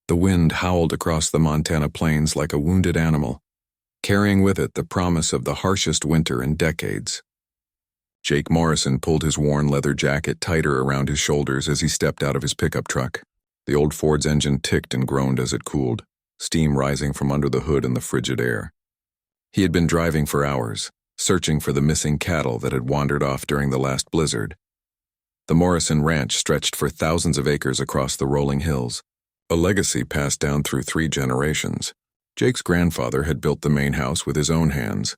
The wind howled across the Montana plains like a wounded animal, carrying with it the promise of the harshest winter in decades. Jake Morrison pulled his worn leather jacket tighter around his shoulders as he stepped out of his pickup truck. The old Ford's engine ticked and groaned as it cooled, steam rising from under the hood in the frigid air. He had been driving for hours, searching for the missing cattle that had wandered off during the last blizzard. The Morrison Ranch stretched for thousands of acres across the rolling hills, a legacy passed down through 3 generations. Jake's grandfather had built the main house with his own hands,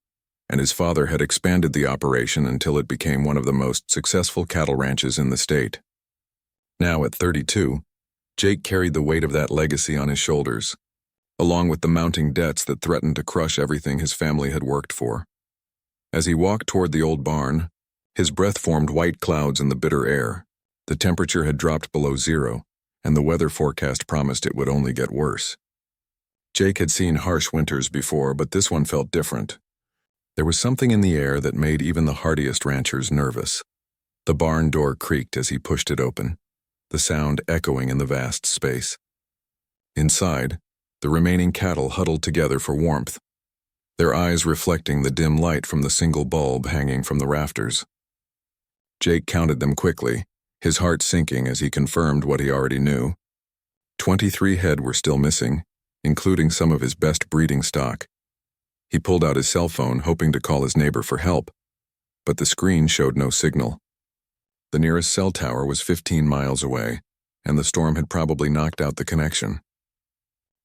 and his father had expanded the operation until it became one of the most successful cattle ranches in the state. Now, at 32, Jake carried the weight of that legacy on his shoulders, along with the mounting debts that threatened to crush everything his family had worked for. As he walked toward the old barn, his breath formed white clouds in the bitter air. The temperature had dropped below 0, and the weather forecast promised it would only get worse. Jake had seen harsh winters before, but this one felt different. There was something in the air that made even the hardiest ranchers nervous. The barn door creaked as he pushed it open, the sound echoing in the vast space. Inside, the remaining cattle huddled together for warmth, their eyes reflecting the dim light from the single bulb hanging from the rafters. Jake counted them quickly, his heart sinking as he confirmed what he already knew. 23 head were still missing, including some of his best breeding stock. He pulled out his cell phone, hoping to call his neighbor for help, but the screen showed no signal. The nearest cell tower was 15 miles away, and the storm had probably knocked out the connection.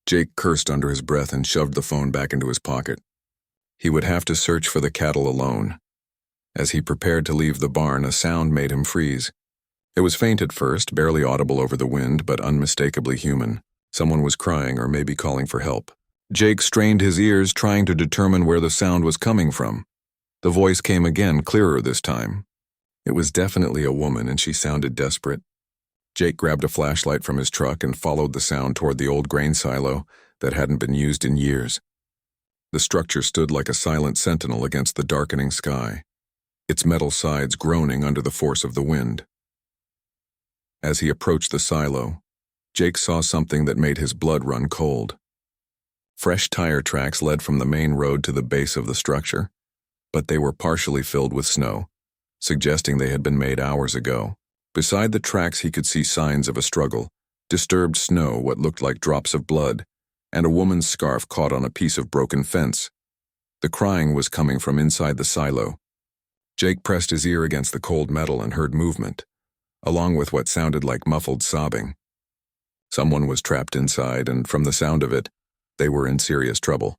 Jake cursed under his breath and shoved the phone back into his pocket. He would have to search for the cattle alone. As he prepared to leave the barn, a sound made him freeze. It was faint at first, barely audible over the wind, but unmistakably human. Someone was crying or maybe calling for help. Jake strained his ears, trying to determine where the sound was coming from. The voice came again, clearer this time. It was definitely a woman, and she sounded desperate. Jake grabbed a flashlight from his truck and followed the sound toward the old grain silo that hadn't been used in years. The structure stood like a silent sentinel against the darkening sky, its metal sides groaning under the force of the wind. As he approached the silo, Jake saw something that made his blood run cold. Fresh tire tracks led from the main road to the base of the structure, but they were partially filled with snow, suggesting they had been made hours ago. Beside the tracks he could see signs of a struggle, disturbed snow, what looked like drops of blood, and a woman's scarf caught on a piece of broken fence. The crying was coming from inside the silo. Jake pressed his ear against the cold metal and heard movement, along with what sounded like muffled sobbing. Someone was trapped inside, and from the sound of it, they were in serious trouble.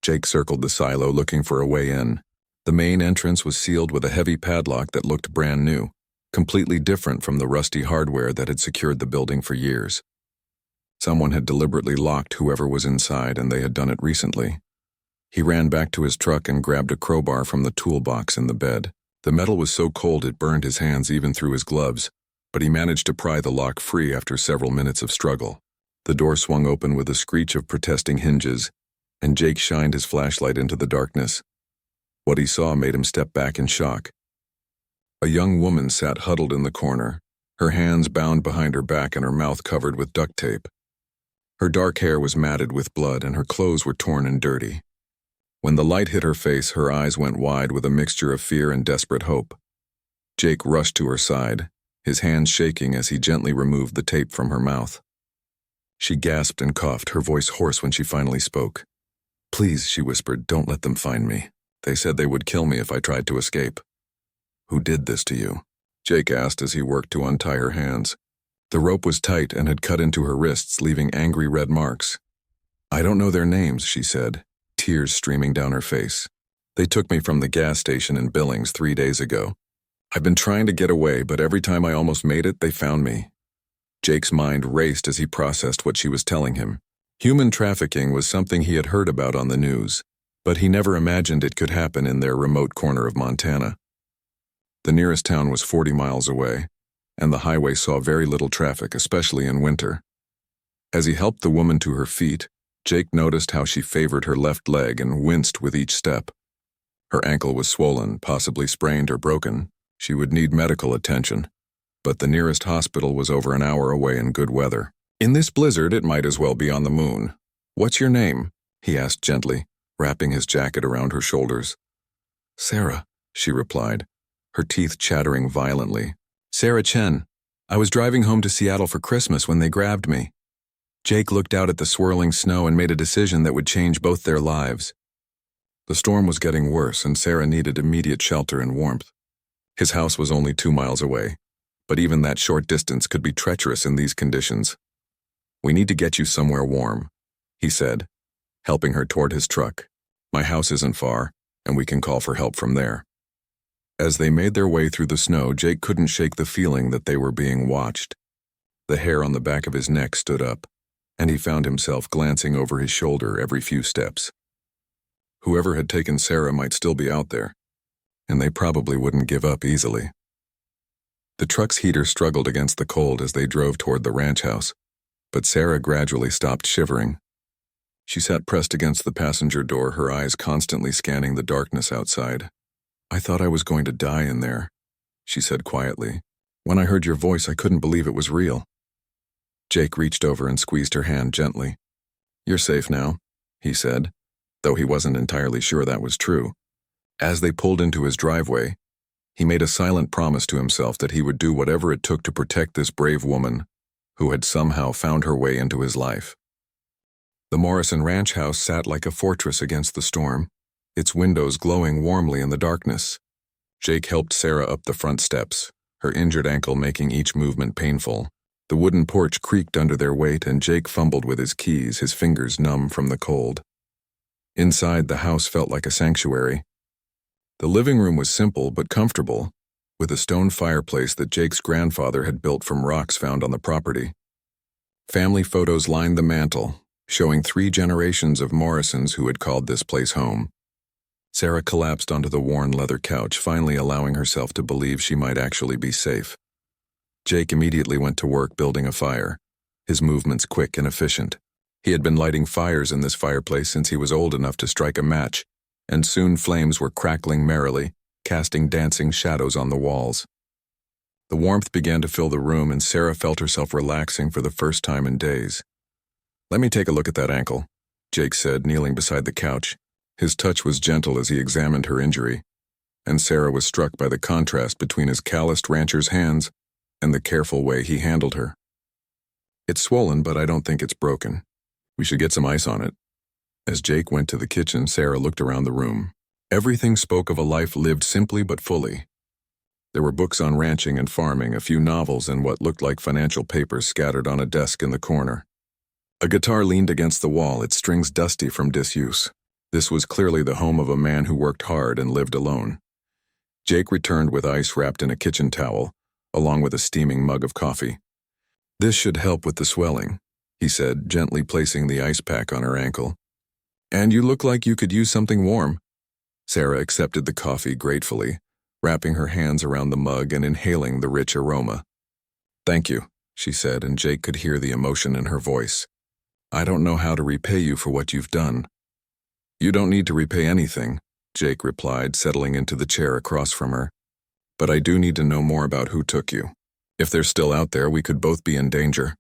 Jake circled the silo looking for a way in. The main entrance was sealed with a heavy padlock that looked brand new, completely different from the rusty hardware that had secured the building for years. Someone had deliberately locked whoever was inside, and they had done it recently. He ran back to his truck and grabbed a crowbar from the toolbox in the bed. The metal was so cold it burned his hands even through his gloves, but he managed to pry the lock free after several minutes of struggle. The door swung open with a screech of protesting hinges, and Jake shined his flashlight into the darkness. What he saw made him step back in shock. A young woman sat huddled in the corner, her hands bound behind her back and her mouth covered with duct tape. Her dark hair was matted with blood and her clothes were torn and dirty. When the light hit her face, her eyes went wide with a mixture of fear and desperate hope. Jake rushed to her side, his hands shaking as he gently removed the tape from her mouth. She gasped and coughed, her voice hoarse when she finally spoke. "Please," she whispered, "don't let them find me. They said they would kill me if I tried to escape." "Who did this to you?" Jake asked as he worked to untie her hands. The rope was tight and had cut into her wrists, leaving angry red marks. "I don't know their names," she said, tears streaming down her face. "They took me from the gas station in Billings 3 days ago. I've been trying to get away, but every time I almost made it, they found me." Jake's mind raced as he processed what she was telling him. Human trafficking was something he had heard about on the news, but he never imagined it could happen in their remote corner of Montana. The nearest town was 40 miles away, and the highway saw very little traffic, especially in winter. As he helped the woman to her feet, Jake noticed how she favored her left leg and winced with each step. Her ankle was swollen, possibly sprained or broken. She would need medical attention, but the nearest hospital was over an hour away in good weather. In this blizzard, it might as well be on the moon. What's your name? He asked gently, wrapping his jacket around her shoulders. Sarah, she replied, her teeth chattering violently. Sarah Chen. I was driving home to Seattle for Christmas when they grabbed me. Jake looked out at the swirling snow and made a decision that would change both their lives. The storm was getting worse, and Sarah needed immediate shelter and warmth. His house was only 2 miles away, but even that short distance could be treacherous in these conditions. We need to get you somewhere warm, he said, helping her toward his truck. My house isn't far, and we can call for help from there. As they made their way through the snow, Jake couldn't shake the feeling that they were being watched. The hair on the back of his neck stood up, and he found himself glancing over his shoulder every few steps. Whoever had taken Sarah might still be out there, and they probably wouldn't give up easily. The truck's heater struggled against the cold as they drove toward the ranch house, but Sarah gradually stopped shivering. She sat pressed against the passenger door, her eyes constantly scanning the darkness outside. I thought I was going to die in there, she said quietly. When I heard your voice, I couldn't believe it was real. Jake reached over and squeezed her hand gently. You're safe now, he said, though he wasn't entirely sure that was true. As they pulled into his driveway, he made a silent promise to himself that he would do whatever it took to protect this brave woman who had somehow found her way into his life. The Morrison ranch house sat like a fortress against the storm, its windows glowing warmly in the darkness. Jake helped Sarah up the front steps, her injured ankle making each movement painful. The wooden porch creaked under their weight, and Jake fumbled with his keys, his fingers numb from the cold. Inside, the house felt like a sanctuary. The living room was simple but comfortable, with a stone fireplace that Jake's grandfather had built from rocks found on the property. Family photos lined the mantel, showing 3 generations of Morrisons who had called this place home. Sarah collapsed onto the worn leather couch, finally allowing herself to believe she might actually be safe. Jake immediately went to work building a fire, his movements quick and efficient. He had been lighting fires in this fireplace since he was old enough to strike a match, and soon flames were crackling merrily, casting dancing shadows on the walls. The warmth began to fill the room, and Sarah felt herself relaxing for the first time in days. Let me take a look at that ankle, Jake said, kneeling beside the couch. His touch was gentle as he examined her injury, and Sarah was struck by the contrast between his calloused rancher's hands and the careful way he handled her. It's swollen, but I don't think it's broken. We should get some ice on it. As Jake went to the kitchen, Sarah looked around the room. Everything spoke of a life lived simply but fully. There were books on ranching and farming, a few novels, and what looked like financial papers scattered on a desk in the corner. A guitar leaned against the wall, its strings dusty from disuse. This was clearly the home of a man who worked hard and lived alone. Jake returned with ice wrapped in a kitchen towel, along with a steaming mug of coffee. This should help with the swelling, he said, gently placing the ice pack on her ankle. And you look like you could use something warm. Sarah accepted the coffee gratefully, wrapping her hands around the mug and inhaling the rich aroma. Thank you, she said, and Jake could hear the emotion in her voice. I don't know how to repay you for what you've done. You don't need to repay anything, Jake replied, settling into the chair across from her. But I do need to know more about who took you. If they're still out there, we could both be in danger.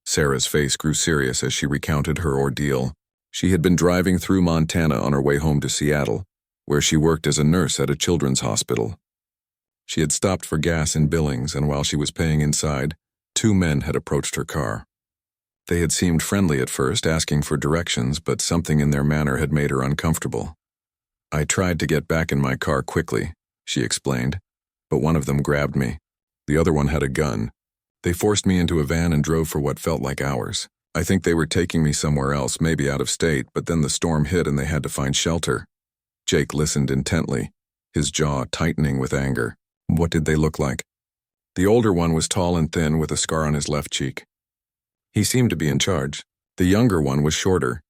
Sarah's face grew serious as she recounted her ordeal. She had been driving through Montana on her way home to Seattle, where she worked as a nurse at a children's hospital. She had stopped for gas in Billings, and while she was paying inside, 2 men had approached her car. They had seemed friendly at first, asking for directions, but something in their manner had made her uncomfortable. I tried to get back in my car quickly, she explained, but one of them grabbed me. The other one had a gun. They forced me into a van and drove for what felt like hours. I think they were taking me somewhere else, maybe out of state, but then the storm hit and they had to find shelter. Jake listened intently, his jaw tightening with anger. What did they look like? The older one was tall and thin with a scar on his left cheek. He seemed to be in charge. The younger one was shorter,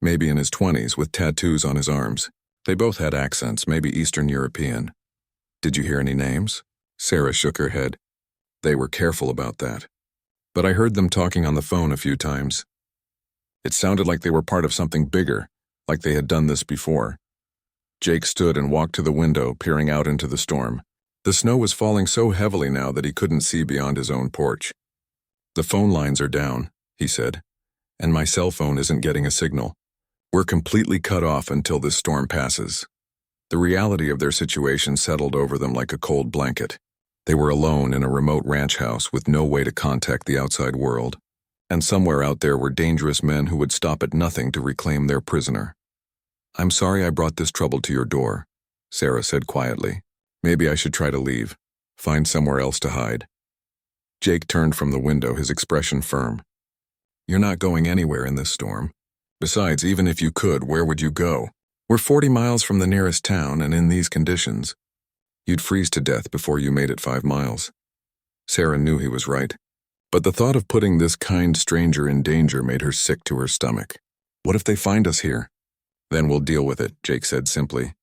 maybe in his 20s, with tattoos on his arms. They both had accents, maybe Eastern European. Did you hear any names? Sarah shook her head. They were careful about that. But I heard them talking on the phone a few times. It sounded like they were part of something bigger, like they had done this before. Jake stood and walked to the window, peering out into the storm. The snow was falling so heavily now that he couldn't see beyond his own porch. The phone lines are down, he said, "and my cell phone isn't getting a signal. We're completely cut off until this storm passes." The reality of their situation settled over them like a cold blanket. They were alone in a remote ranch house with no way to contact the outside world, and somewhere out there were dangerous men who would stop at nothing to reclaim their prisoner. "I'm sorry I brought this trouble to your door," Sarah said quietly. "Maybe I should try to leave, find somewhere else to hide." Jake turned from the window, his expression firm. "You're not going anywhere in this storm. Besides, even if you could, where would you go? We're 40 miles from the nearest town, and in these conditions, you'd freeze to death before you made it 5 miles. Sarah knew he was right, but the thought of putting this kind stranger in danger made her sick to her stomach. "What if they find us here?" "Then we'll deal with it," Jake said simply.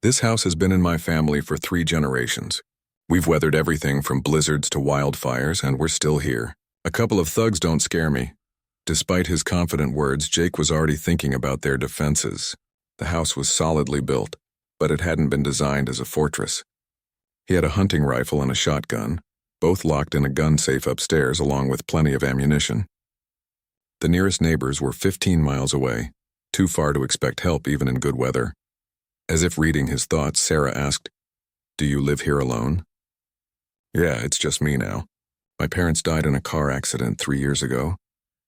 "This house has been in my family for 3 generations. We've weathered everything from blizzards to wildfires, and we're still here. A couple of thugs don't scare me." Despite his confident words, Jake was already thinking about their defenses. The house was solidly built, but it hadn't been designed as a fortress. He had a hunting rifle and a shotgun, both locked in a gun safe upstairs along with plenty of ammunition. The nearest neighbors were 15 miles away, too far to expect help even in good weather. As if reading his thoughts, Sarah asked, "Do you live here alone?" "Yeah, it's just me now. My parents died in a car accident 3 years ago,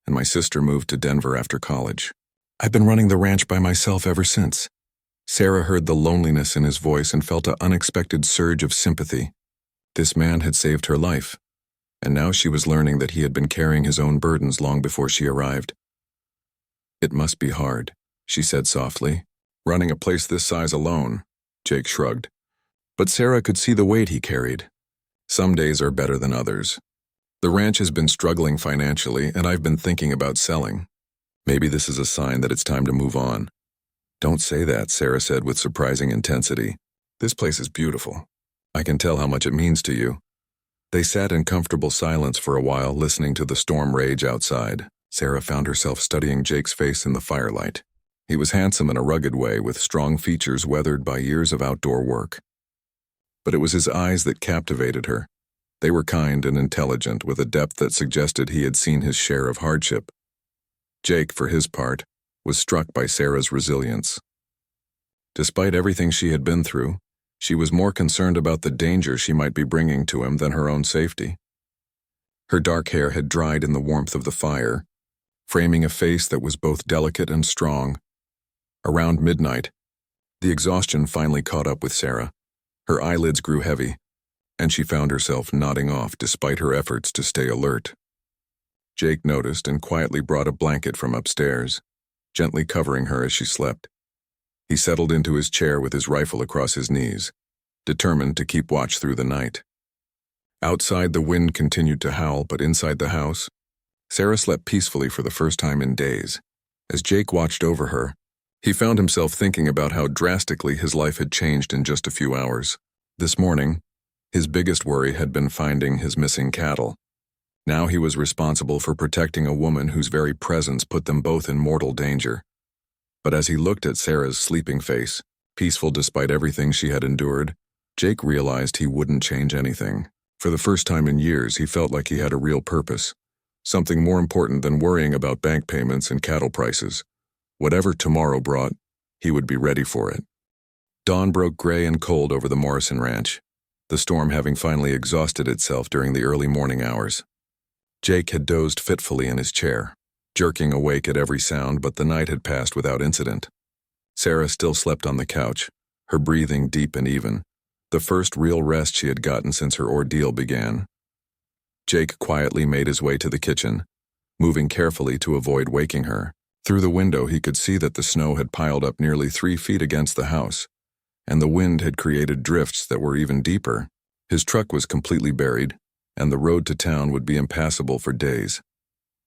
and my sister moved to Denver after college. I've been running the ranch by myself ever since." Sarah heard the loneliness in his voice and felt an unexpected surge of sympathy. This man had saved her life, and now she was learning that he had been carrying his own burdens long before she arrived. "It must be hard," she said softly. "Running a place this size alone." Jake shrugged. But Sarah could see the weight he carried. "Some days are better than others. The ranch has been struggling financially, and I've been thinking about selling. Maybe this is a sign that it's time to move on." "Don't say that," Sarah said with surprising intensity. "This place is beautiful. I can tell how much it means to you." They sat in comfortable silence for a while, listening to the storm rage outside. Sarah found herself studying Jake's face in the firelight. He was handsome in a rugged way, with strong features weathered by years of outdoor work. But it was his eyes that captivated her. They were kind and intelligent, with a depth that suggested he had seen his share of hardship. Jake, for his part, was struck by Sarah's resilience. Despite everything she had been through, she was more concerned about the danger she might be bringing to him than her own safety. Her dark hair had dried in the warmth of the fire, framing a face that was both delicate and strong. Around midnight, the exhaustion finally caught up with Sarah. Her eyelids grew heavy, and she found herself nodding off despite her efforts to stay alert. Jake noticed and quietly brought a blanket from upstairs, gently covering her as she slept. He settled into his chair with his rifle across his knees, determined to keep watch through the night. Outside, the wind continued to howl, but inside the house, Sarah slept peacefully for the first time in days. As Jake watched over her, he found himself thinking about how drastically his life had changed in just a few hours. This morning, his biggest worry had been finding his missing cattle. Now he was responsible for protecting a woman whose very presence put them both in mortal danger. But as he looked at Sarah's sleeping face, peaceful despite everything she had endured, Jake realized he wouldn't change anything. For the first time in years, he felt like he had a real purpose, something more important than worrying about bank payments and cattle prices. Whatever tomorrow brought, he would be ready for it. Dawn broke gray and cold over the Morrison Ranch, the storm having finally exhausted itself during the early morning hours. Jake had dozed fitfully in his chair, jerking awake at every sound, but the night had passed without incident. Sarah still slept on the couch, her breathing deep and even, the first real rest she had gotten since her ordeal began. Jake quietly made his way to the kitchen, moving carefully to avoid waking her. Through the window, he could see that the snow had piled up nearly 3 feet against the house, and the wind had created drifts that were even deeper. His truck was completely buried, and the road to town would be impassable for days.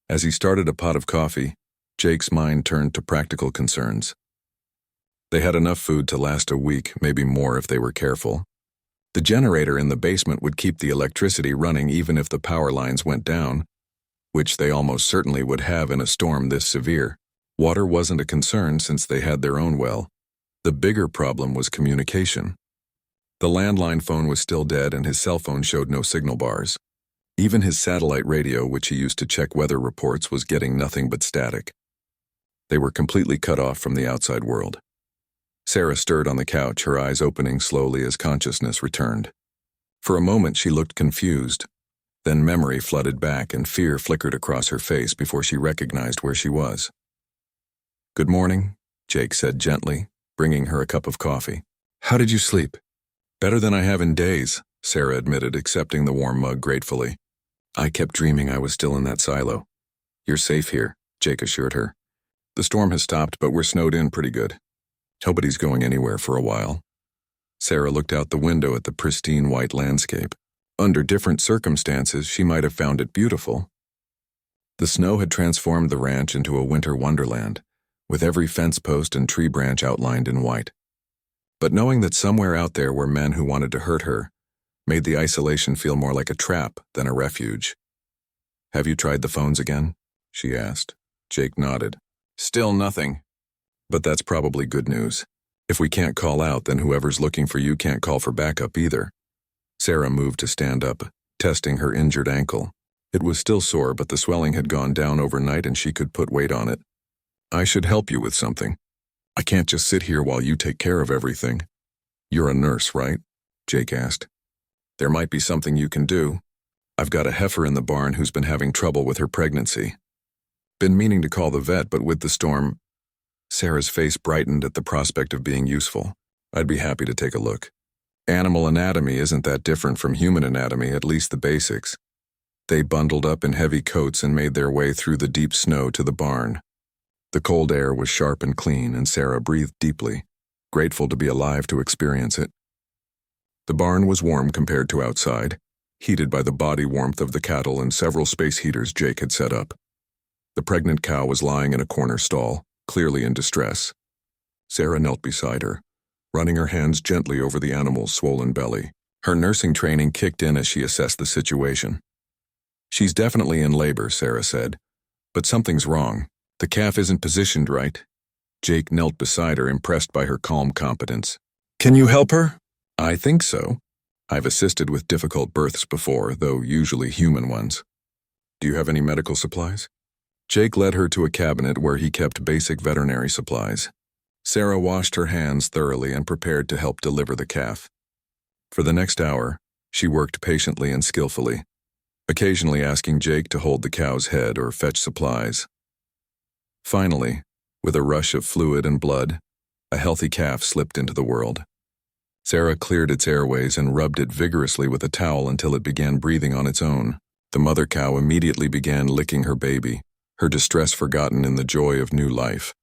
As he started a pot of coffee, Jake's mind turned to practical concerns. They had enough food to last a week, maybe more if they were careful. The generator in the basement would keep the electricity running even if the power lines went down, which they almost certainly would have in a storm this severe. Water wasn't a concern since they had their own well. The bigger problem was communication. The landline phone was still dead and his cell phone showed no signal bars. Even his satellite radio, which he used to check weather reports, was getting nothing but static. They were completely cut off from the outside world. Sarah stirred on the couch, her eyes opening slowly as consciousness returned. For a moment she looked confused. Then memory flooded back and fear flickered across her face before she recognized where she was. "Good morning," Jake said gently, bringing her a cup of coffee. "How did you sleep?" "Better than I have in days," Sarah admitted, accepting the warm mug gratefully. "I kept dreaming I was still in that silo." "You're safe here," Jake assured her. "The storm has stopped, but we're snowed in pretty good. Nobody's going anywhere for a while." Sarah looked out the window at the pristine white landscape. Under different circumstances, she might have found it beautiful. The snow had transformed the ranch into a winter wonderland, with every fence post and tree branch outlined in white. But knowing that somewhere out there were men who wanted to hurt her, made the isolation feel more like a trap than a refuge. "Have you tried the phones again?" she asked. Jake nodded. "Still nothing. But that's probably good news. If we can't call out, then whoever's looking for you can't call for backup either." Sarah moved to stand up, testing her injured ankle. It was still sore, but the swelling had gone down overnight and she could put weight on it. "I should help you with something. I can't just sit here while you take care of everything." "You're a nurse, right?" Jake asked. "There might be something you can do. I've got a heifer in the barn who's been having trouble with her pregnancy. Been meaning to call the vet, but with the storm..." Sarah's face brightened at the prospect of being useful. "I'd be happy to take a look. Animal anatomy isn't that different from human anatomy, at least the basics." They bundled up in heavy coats and made their way through the deep snow to the barn. The cold air was sharp and clean, and Sarah breathed deeply, grateful to be alive to experience it. The barn was warm compared to outside, heated by the body warmth of the cattle and several space heaters Jake had set up. The pregnant cow was lying in a corner stall, clearly in distress. Sarah knelt beside her, running her hands gently over the animal's swollen belly. Her nursing training kicked in as she assessed the situation. "She's definitely in labor," Sarah said, "but something's wrong. The calf isn't positioned right." Jake knelt beside her, impressed by her calm competence. "Can you help her?" "I think so. I've assisted with difficult births before, though usually human ones." "Do you have any medical supplies?" Jake led her to a cabinet where he kept basic veterinary supplies. Sarah washed her hands thoroughly and prepared to help deliver the calf. For the next hour, she worked patiently and skillfully, occasionally asking Jake to hold the cow's head or fetch supplies. Finally, with a rush of fluid and blood, a healthy calf slipped into the world. Sarah cleared its airways and rubbed it vigorously with a towel until it began breathing on its own. The mother cow immediately began licking her baby, her distress forgotten in the joy of new life.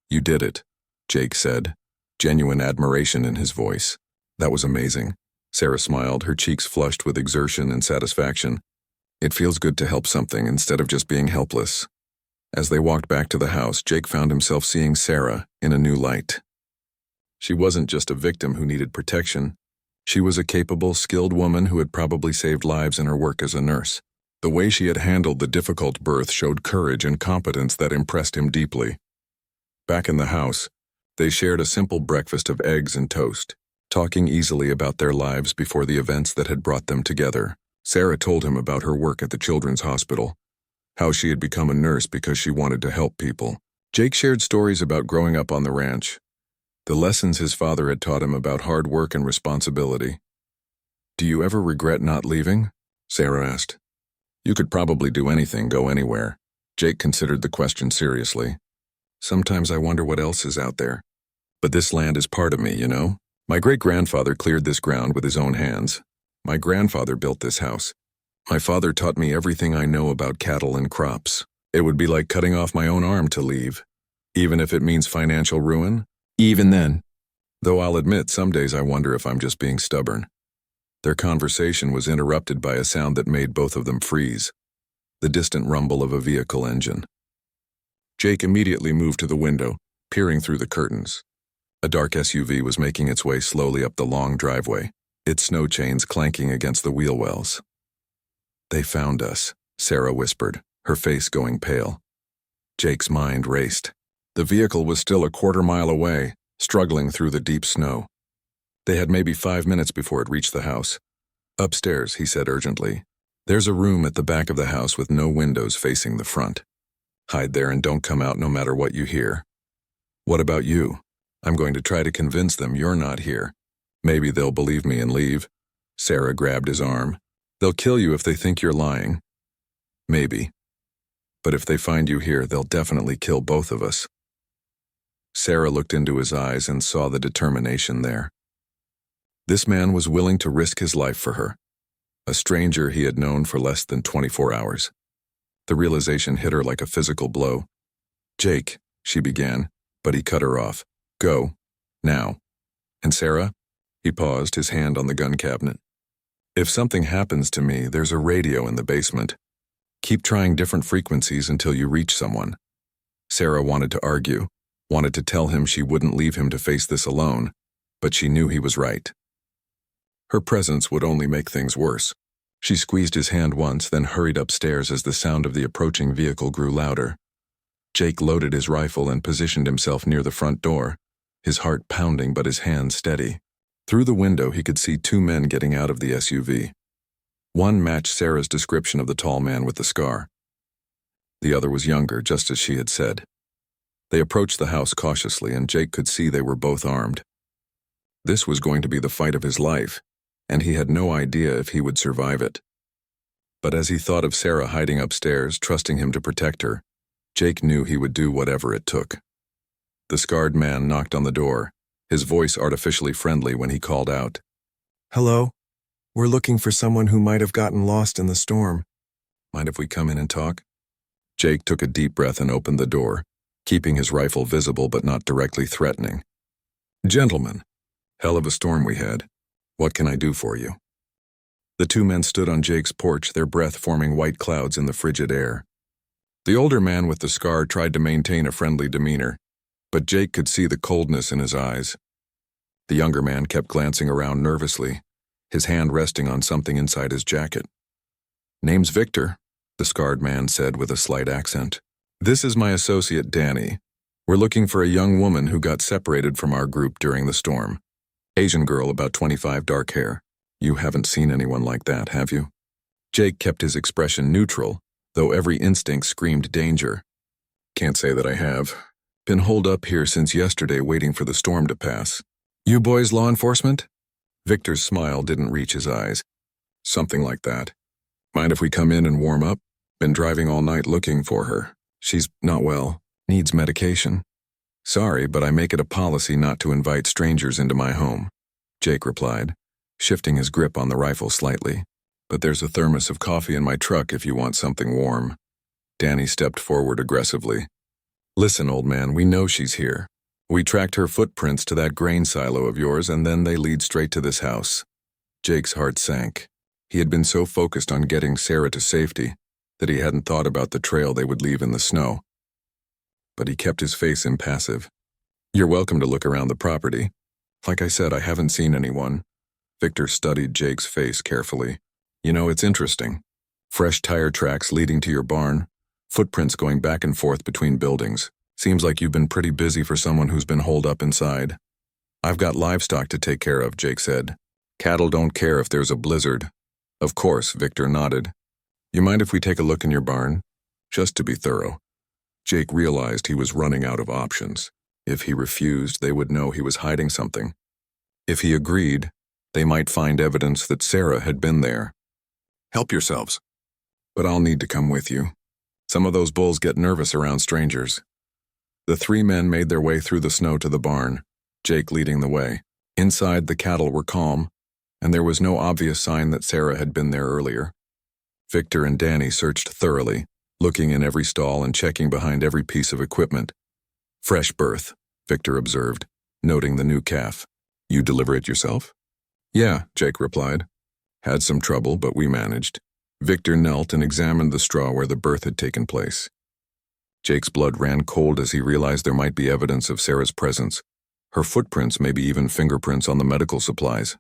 "You did it," Jake said, genuine admiration in his voice. "That was amazing." Sarah smiled, her cheeks flushed with exertion and satisfaction. "It feels good to help something instead of just being helpless." As they walked back to the house, Jake found himself seeing Sarah in a new light. She wasn't just a victim who needed protection. She was a capable, skilled woman who had probably saved lives in her work as a nurse. The way she had handled the difficult birth showed courage and competence that impressed him deeply. Back in the house, they shared a simple breakfast of eggs and toast, talking easily about their lives before the events that had brought them together. Sarah told him about her work at the children's hospital, how she had become a nurse because she wanted to help people. Jake shared stories about growing up on the ranch, the lessons his father had taught him about hard work and responsibility. "Do you ever regret not leaving?" Sarah asked. "You could probably do anything, go anywhere." Jake considered the question seriously. "Sometimes I wonder what else is out there. But this land is part of me, you know? My great-grandfather cleared this ground with his own hands. My grandfather built this house. My father taught me everything I know about cattle and crops. It would be like cutting off my own arm to leave, even if it means financial ruin. Even then. Though I'll admit, some days I wonder if I'm just being stubborn." Their conversation was interrupted by a sound that made both of them freeze, the distant rumble of a vehicle engine. Jake immediately moved to the window, peering through the curtains. A dark SUV was making its way slowly up the long driveway, its snow chains clanking against the wheel wells. "They found us," Sarah whispered, her face going pale. Jake's mind raced. The vehicle was still a quarter-mile away, struggling through the deep snow. They had maybe 5 minutes before it reached the house. "Upstairs," he said urgently. There's a room at the back of the house with no windows facing the front. Hide there and don't come out no matter what you hear. What about you? I'm going to try to convince them you're not here. Maybe they'll believe me and leave. Sarah grabbed his arm. They'll kill you if they think you're lying. Maybe. But if they find you here, they'll definitely kill both of us. Sarah looked into his eyes and saw the determination there. This man was willing to risk his life for her. A stranger he had known for less than 24 hours. The realization hit her like a physical blow. "Jake," she began, but he cut her off. "Go. Now." "And Sarah?" He paused, his hand on the gun cabinet. "If something happens to me, there's a radio in the basement. Keep trying different frequencies until you reach someone." Sarah wanted to argue, wanted to tell him she wouldn't leave him to face this alone, but she knew he was right. Her presence would only make things worse. She squeezed his hand once, then hurried upstairs as the sound of the approaching vehicle grew louder. Jake loaded his rifle and positioned himself near the front door, his heart pounding but his hands steady. Through the window, he could see two men getting out of the SUV. One matched Sarah's description of the tall man with the scar. The other was younger, just as she had said. They approached the house cautiously, and Jake could see they were both armed. This was going to be the fight of his life, and he had no idea if he would survive it. But as he thought of Sarah hiding upstairs, trusting him to protect her, Jake knew he would do whatever it took. The scarred man knocked on the door, his voice artificially friendly when he called out. "Hello? We're looking for someone who might have gotten lost in the storm." "Mind if we come in and talk?" Jake took a deep breath and opened the door, keeping his rifle visible but not directly threatening. "Gentlemen, hell of a storm we had. What can I do for you?" The two men stood on Jake's porch, their breath forming white clouds in the frigid air. The older man with the scar tried to maintain a friendly demeanor, but Jake could see the coldness in his eyes. The younger man kept glancing around nervously, his hand resting on something inside his jacket. "Name's Victor," the scarred man said with a slight accent. "This is my associate Danny. We're looking for a young woman who got separated from our group during the storm. Asian girl, about 25, dark hair. You haven't seen anyone like that, have you?" Jake kept his expression neutral, though every instinct screamed danger. "Can't say that I have. Been holed up here since yesterday waiting for the storm to pass. You boys law enforcement?" Victor's smile didn't reach his eyes. "Something like that. Mind if we come in and warm up? Been driving all night looking for her. She's not well, needs medication." "Sorry, but I make it a policy not to invite strangers into my home," Jake replied, shifting his grip on the rifle slightly. "But there's a thermos of coffee in my truck if you want something warm." Danny stepped forward aggressively. "Listen, old man, we know she's here. We tracked her footprints to that grain silo of yours, and then they lead straight to this house." Jake's heart sank. He had been so focused on getting Sarah to safety that he hadn't thought about the trail they would leave in the snow. But he kept his face impassive. "You're welcome to look around the property. Like I said, I haven't seen anyone." Victor studied Jake's face carefully. "You know, it's interesting. Fresh tire tracks leading to your barn, footprints going back and forth between buildings. Seems like you've been pretty busy for someone who's been holed up inside." "I've got livestock to take care of," Jake said. "Cattle don't care if there's a blizzard." "Of course," Victor nodded. "You mind if we take a look in your barn? Just to be thorough." Jake realized he was running out of options. If he refused, they would know he was hiding something. If he agreed, they might find evidence that Sarah had been there. "Help yourselves. But I'll need to come with you. Some of those bulls get nervous around strangers." The three men made their way through the snow to the barn, Jake leading the way. Inside, the cattle were calm, and there was no obvious sign that Sarah had been there earlier. Victor and Danny searched thoroughly, looking in every stall and checking behind every piece of equipment. "Fresh birth," Victor observed, noting the new calf. "You deliver it yourself?" "Yeah," Jake replied. "Had some trouble, but we managed." Victor knelt and examined the straw where the birth had taken place. Jake's blood ran cold as he realized there might be evidence of Sarah's presence, her footprints, maybe even fingerprints on the medical supplies.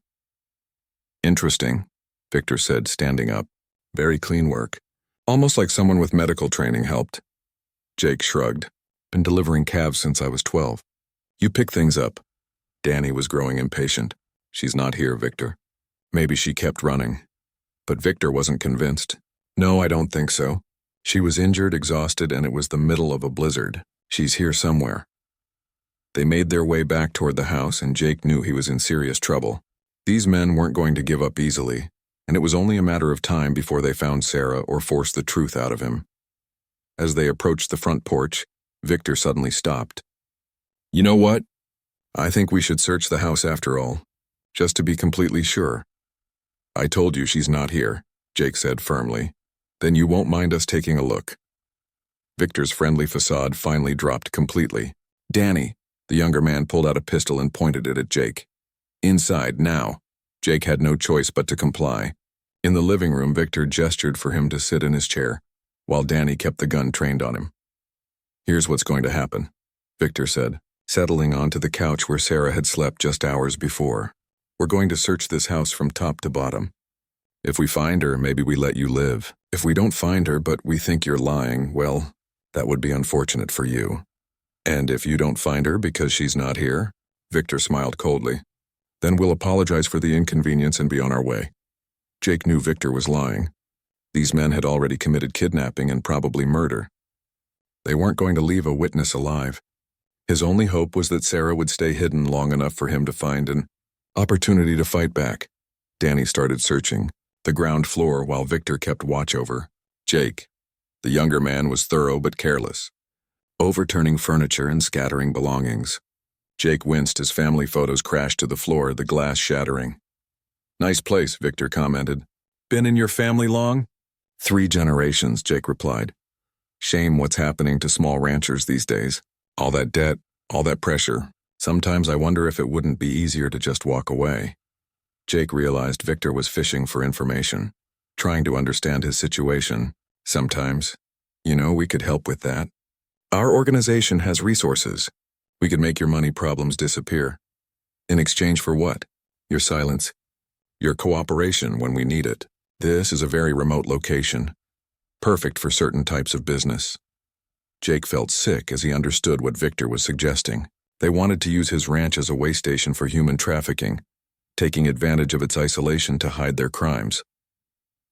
"Interesting," Victor said, standing up. "Very clean work. Almost like someone with medical training helped." Jake shrugged. "Been delivering calves since I was 12. You pick things up." Danny was growing impatient. "She's not here, Victor." "Maybe she kept running." But Victor wasn't convinced. No, I don't think so. She was injured, exhausted, and it was the middle of a blizzard. She's here somewhere. They made their way back toward the house, and Jake knew he was in serious trouble. These men weren't going to give up easily, and it was only a matter of time before they found Sarah or forced the truth out of him. As they approached the front porch, Victor suddenly stopped. You know what? I think we should search the house after all, just to be completely sure. I told you she's not here, Jake said firmly. Then you won't mind us taking a look. Victor's friendly facade finally dropped completely. Danny, the younger man, pulled out a pistol and pointed it at Jake. Inside, now. Jake had no choice but to comply. In the living room, Victor gestured for him to sit in his chair, while Danny kept the gun trained on him. Here's what's going to happen, Victor said, settling onto the couch where Sarah had slept just hours before. We're going to search this house from top to bottom. If we find her, maybe we let you live. If we don't find her, but we think you're lying, well, that would be unfortunate for you. And if you don't find her because she's not here, Victor smiled coldly, then we'll apologize for the inconvenience and be on our way. Jake knew Victor was lying. These men had already committed kidnapping and probably murder. They weren't going to leave a witness alive. His only hope was that Sarah would stay hidden long enough for him to find an opportunity to fight back. Danny started searching the ground floor while Victor kept watch over Jake. The younger man was thorough but careless, overturning furniture and scattering belongings. Jake winced as family photos crashed to the floor, the glass shattering. Nice place, Victor commented. Been in your family long? 3 generations, Jake replied. Shame what's happening to small ranchers these days. All that debt, all that pressure. Sometimes I wonder if it wouldn't be easier to just walk away. Jake realized Victor was fishing for information, trying to understand his situation. Sometimes, we could help with that. Our organization has resources. We could make your money problems disappear. In exchange for what? Your silence. Your cooperation when we need it. This is a very remote location, perfect for certain types of business. Jake felt sick as he understood what Victor was suggesting. They wanted to use his ranch as a way station for human trafficking, taking advantage of its isolation to hide their crimes.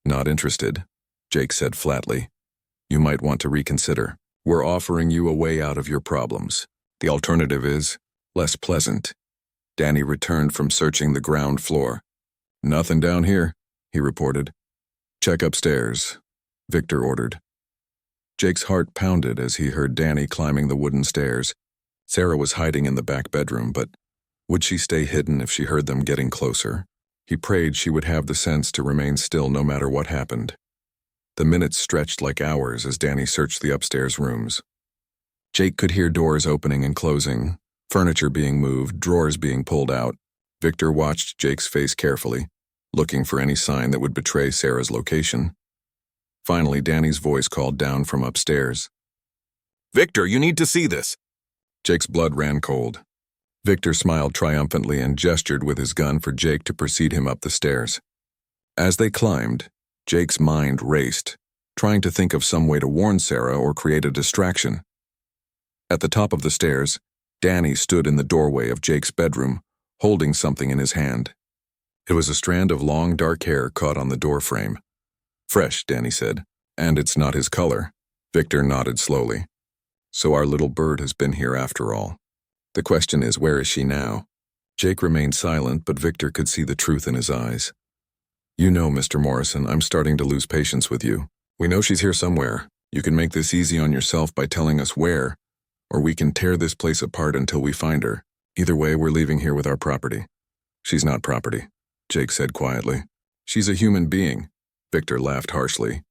Not interested, Jake said flatly. You might want to reconsider. We're offering you a way out of your problems. The alternative is less pleasant. Danny returned from searching the ground floor. Nothing down here, he reported. Check upstairs, Victor ordered. Jake's heart pounded as he heard Danny climbing the wooden stairs. Sarah was hiding in the back bedroom, but would she stay hidden if she heard them getting closer? He prayed she would have the sense to remain still no matter what happened. The minutes stretched like hours as Danny searched the upstairs rooms. Jake could hear doors opening and closing, furniture being moved, drawers being pulled out. Victor watched Jake's face carefully, looking for any sign that would betray Sarah's location. Finally, Danny's voice called down from upstairs. Victor, you need to see this. Jake's blood ran cold. Victor smiled triumphantly and gestured with his gun for Jake to precede him up the stairs. As they climbed, Jake's mind raced, trying to think of some way to warn Sarah or create a distraction. At the top of the stairs, Danny stood in the doorway of Jake's bedroom, holding something in his hand. It was a strand of long, dark hair caught on the doorframe. Fresh, Danny said. And it's not his color. Victor nodded slowly. So our little bird has been here after all. The question is, where is she now? Jake remained silent, but Victor could see the truth in his eyes. You know, Mr. Morrison, I'm starting to lose patience with you. We know she's here somewhere. You can make this easy on yourself by telling us where, or we can tear this place apart until we find her. Either way, we're leaving here with our property. She's not property, Jake said quietly. She's a human being. Victor laughed harshly.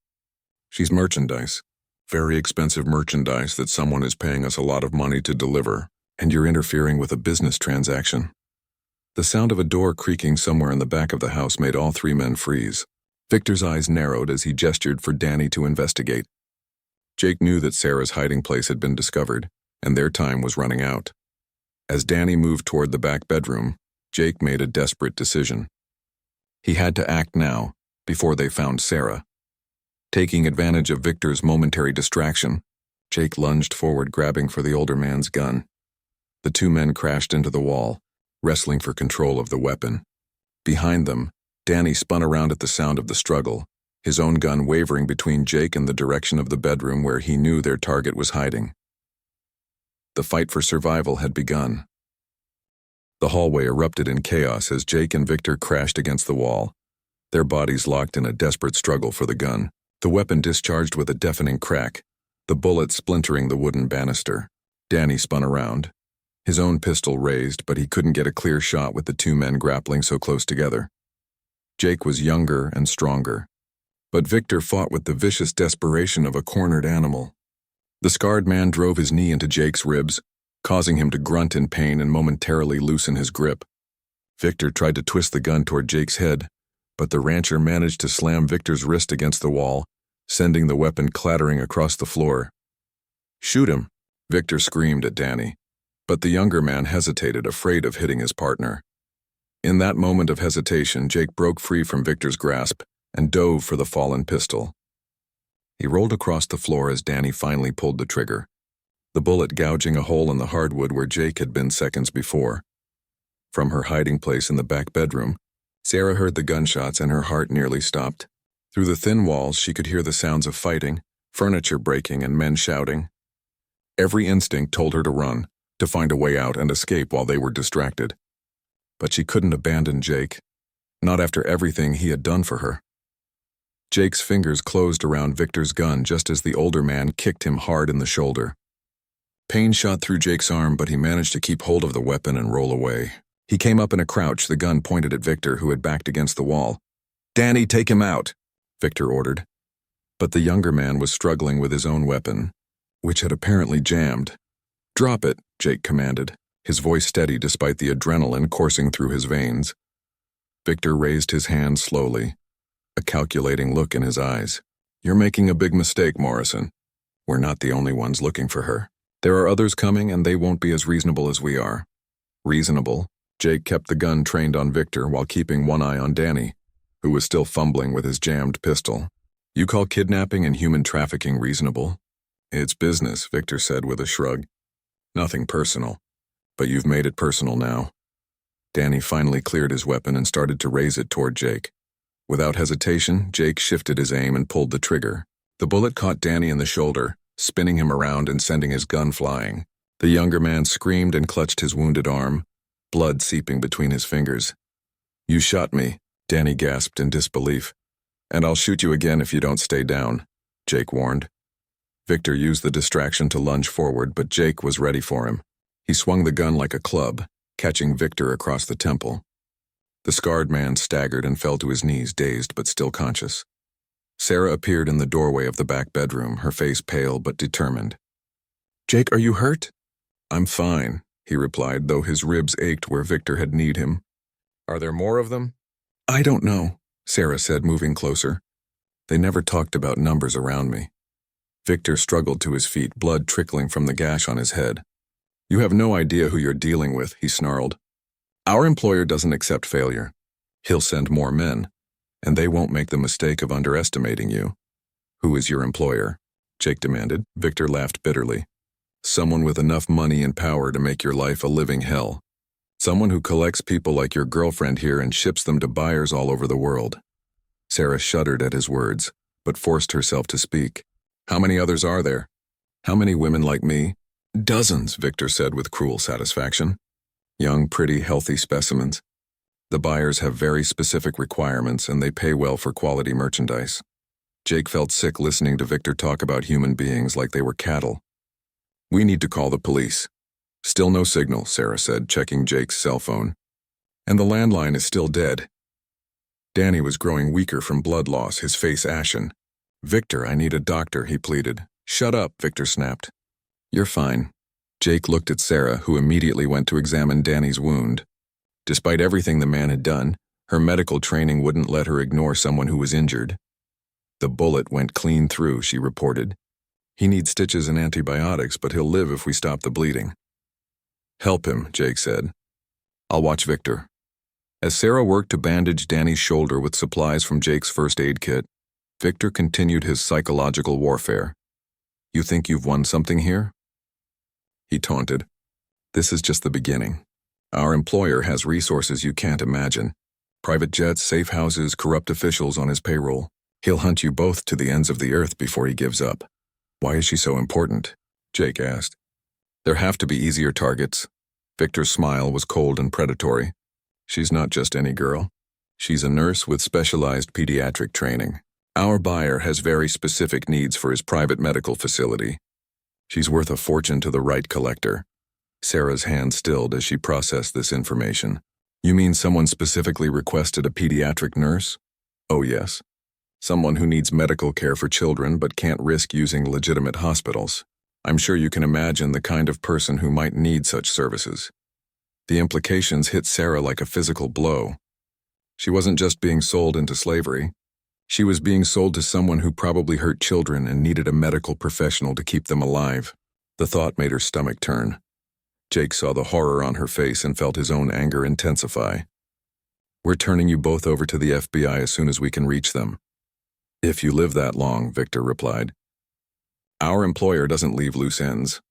She's merchandise. Very expensive merchandise that someone is paying us a lot of money to deliver, and you're interfering with a business transaction. The sound of a door creaking somewhere in the back of the house made all 3 men freeze. Victor's eyes narrowed as he gestured for Danny to investigate. Jake knew that Sarah's hiding place had been discovered, and their time was running out. As Danny moved toward the back bedroom, Jake made a desperate decision. He had to act now, before they found Sarah. Taking advantage of Victor's momentary distraction, Jake lunged forward, grabbing for the older man's gun. The 2 men crashed into the wall, wrestling for control of the weapon. Behind them, Danny spun around at the sound of the struggle, his own gun wavering between Jake and the direction of the bedroom where he knew their target was hiding. The fight for survival had begun. The hallway erupted in chaos as Jake and Victor crashed against the wall, their bodies locked in a desperate struggle for the gun. The weapon discharged with a deafening crack, the bullet splintering the wooden banister. Danny spun around, his own pistol raised, but he couldn't get a clear shot with the two men grappling so close together. Jake was younger and stronger, but Victor fought with the vicious desperation of a cornered animal. The scarred man drove his knee into Jake's ribs, causing him to grunt in pain and momentarily loosen his grip. Victor tried to twist the gun toward Jake's head, but the rancher managed to slam Victor's wrist against the wall, sending the weapon clattering across the floor. "Shoot him," Victor screamed at Danny, but the younger man hesitated, afraid of hitting his partner. In that moment of hesitation, Jake broke free from Victor's grasp and dove for the fallen pistol. He rolled across the floor as Danny finally pulled the trigger, the bullet gouging a hole in the hardwood where Jake had been seconds before. From her hiding place in the back bedroom, Sarah heard the gunshots and her heart nearly stopped. Through the thin walls, she could hear the sounds of fighting, furniture breaking, and men shouting. Every instinct told her to run, to find a way out and escape while they were distracted. But she couldn't abandon Jake, not after everything he had done for her. Jake's fingers closed around Victor's gun just as the older man kicked him hard in the shoulder. Pain shot through Jake's arm, but he managed to keep hold of the weapon and roll away. He came up in a crouch, the gun pointed at Victor, who had backed against the wall. "Danny, take him out," Victor ordered. But the younger man was struggling with his own weapon, which had apparently jammed. "Drop it," Jake commanded, his voice steady despite the adrenaline coursing through his veins. Victor raised his hand slowly, a calculating look in his eyes. "You're making a big mistake, Morrison. We're not the only ones looking for her. There are others coming, and they won't be as reasonable as we are." Reasonable? Jake kept the gun trained on Victor while keeping one eye on Danny, who was still fumbling with his jammed pistol. "You call kidnapping and human trafficking reasonable?" "It's business," Victor said with a shrug. "Nothing personal, but you've made it personal now." Danny finally cleared his weapon and started to raise it toward Jake. Without hesitation, Jake shifted his aim and pulled the trigger. The bullet caught Danny in the shoulder, spinning him around and sending his gun flying. The younger man screamed and clutched his wounded arm, blood seeping between his fingers. "You shot me," Danny gasped in disbelief. "And I'll shoot you again if you don't stay down," Jake warned. Victor used the distraction to lunge forward, but Jake was ready for him. He swung the gun like a club, catching Victor across the temple. The scarred man staggered and fell to his knees, dazed but still conscious. Sarah appeared in the doorway of the back bedroom, her face pale but determined. "Jake, are you hurt?" "I'm fine," he replied, though his ribs ached where Victor had kneed him. "Are there more of them?" "I don't know," Sarah said, moving closer. "They never talked about numbers around me." Victor struggled to his feet, blood trickling from the gash on his head. "You have no idea who you're dealing with," he snarled. "Our employer doesn't accept failure. He'll send more men, and they won't make the mistake of underestimating you." "Who is your employer?" Jake demanded. Victor laughed bitterly. "Someone with enough money and power to make your life a living hell. Someone who collects people like your girlfriend here and ships them to buyers all over the world." Sarah shuddered at his words, but forced herself to speak. "How many others are there? How many women like me?" "Dozens," Victor said with cruel satisfaction. "Young, pretty, healthy specimens. The buyers have very specific requirements, and they pay well for quality merchandise." Jake felt sick listening to Victor talk about human beings like they were cattle. "We need to call the police." "Still no signal," Sarah said, checking Jake's cell phone. "And the landline is still dead." Danny was growing weaker from blood loss, his face ashen. "Victor, I need a doctor," he pleaded. "Shut up," Victor snapped. "You're fine." Jake looked at Sarah, who immediately went to examine Danny's wound. Despite everything the man had done, her medical training wouldn't let her ignore someone who was injured. "The bullet went clean through," she reported. "He needs stitches and antibiotics, but he'll live if we stop the bleeding." "Help him," Jake said. "I'll watch Victor." As Sarah worked to bandage Danny's shoulder with supplies from Jake's first aid kit, Victor continued his psychological warfare. "You think you've won something here?" he taunted. "This is just the beginning. Our employer has resources you can't imagine. Private jets, safe houses, corrupt officials on his payroll. He'll hunt you both to the ends of the earth before he gives up. Why is she so important? Jake asked. There have to be easier targets. Victor's smile was cold and predatory. She's not just any girl. She's a nurse with specialized pediatric training. Our buyer has very specific needs for his private medical facility. She's worth a fortune to the right collector. Sarah's hand stilled as she processed this information. You mean someone specifically requested a pediatric nurse? Oh yes. Someone who needs medical care for children but can't risk using legitimate hospitals. I'm sure you can imagine the kind of person who might need such services. The implications hit Sarah like a physical blow. She wasn't just being sold into slavery. She was being sold to someone who probably hurt children and needed a medical professional to keep them alive. The thought made her stomach turn. Jake saw the horror on her face and felt his own anger intensify. We're turning you both over to the FBI as soon as we can reach them. If you live that long, Victor replied. Our employer doesn't leave loose ends.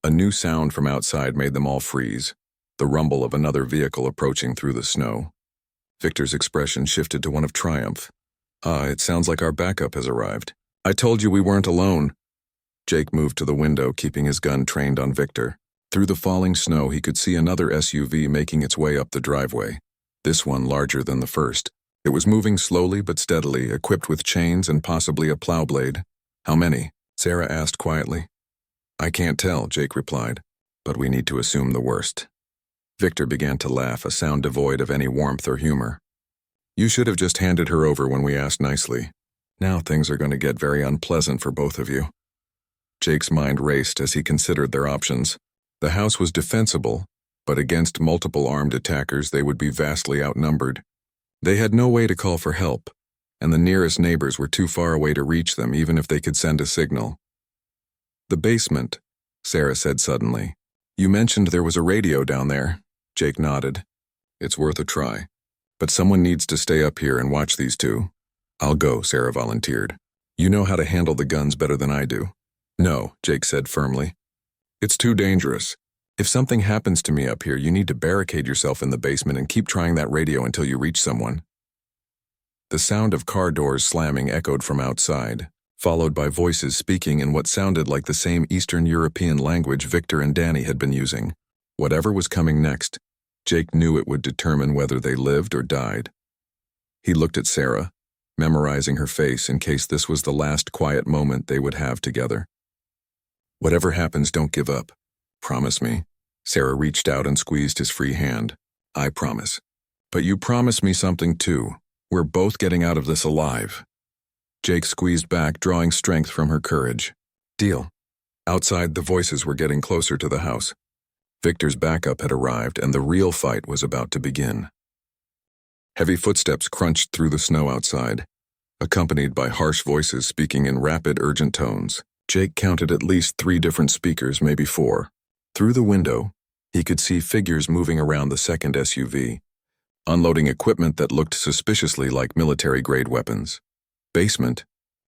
A new sound from outside made them all freeze, the rumble of another vehicle approaching through the snow. Victor's expression shifted to one of triumph. It sounds like our backup has arrived. I told you we weren't alone. Jake moved to the window, keeping his gun trained on Victor. Through the falling snow, he could see another SUV making its way up the driveway, this one larger than the first. It was moving slowly but steadily, equipped with chains and possibly a plow blade. How many? Sarah asked quietly. I can't tell, Jake replied, but we need to assume the worst. Victor began to laugh, a sound devoid of any warmth or humor. You should have just handed her over when we asked nicely. Now things are going to get very unpleasant for both of you. Jake's mind raced as he considered their options. The house was defensible, but against multiple armed attackers they would be vastly outnumbered. They had no way to call for help, and the nearest neighbors were too far away to reach them even if they could send a signal. The basement, Sarah said suddenly. You mentioned there was a radio down there. Jake nodded. It's worth a try. But someone needs to stay up here and watch these two. I'll go, Sarah volunteered. You know how to handle the guns better than I do. No, Jake said firmly. It's too dangerous. If something happens to me up here, you need to barricade yourself in the basement and keep trying that radio until you reach someone. The sound of car doors slamming echoed from outside, followed by voices speaking in what sounded like the same Eastern European language Victor and Danny had been using. Whatever was coming next, Jake knew it would determine whether they lived or died. He looked at Sarah, memorizing her face in case this was the last quiet moment they would have together. Whatever happens, don't give up. Promise me. Sarah reached out and squeezed his free hand. I promise. But you promise me something too. We're both getting out of this alive. Jake squeezed back, drawing strength from her courage. Deal. Outside, the voices were getting closer to the house. Victor's backup had arrived, and the real fight was about to begin. Heavy footsteps crunched through the snow outside, accompanied by harsh voices speaking in rapid, urgent tones. Jake counted at least 3 different speakers, maybe 4. Through the window, he could see figures moving around the second SUV, unloading equipment that looked suspiciously like military-grade weapons. Basement?